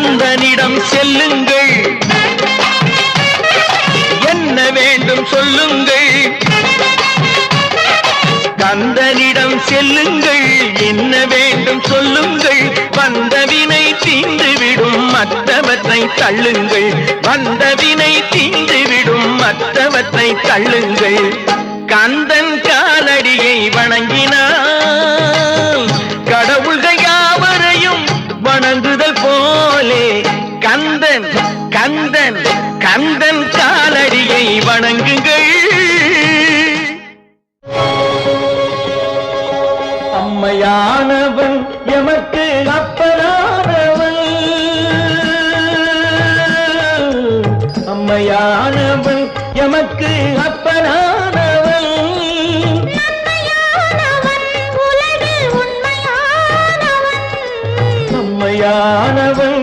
கந்தனிடம் செல்லுங்கள், என்ன வேண்டும் சொல்லுங்கள். கந்தனிடம் செல்லுங்கள், என்ன வேண்டும் சொல்லுங்கள். வந்தவினை தீந்துவிடும் மற்றவற்றை தள்ளுங்கள், வந்தவினை தீந்துவிடும் மற்றவற்றை தள்ளுங்கள். கந்தன் காலடியை வணங்கினால் கடவுள்கள் யாவரையும் வணங்குதல் போலே கந்தன் கந்தன் கந்தன் காலடியை வணங்குங்கள். அம்மையானவன் எமக்கு அப்பனானவன், அம்மையானவன் எமக்கு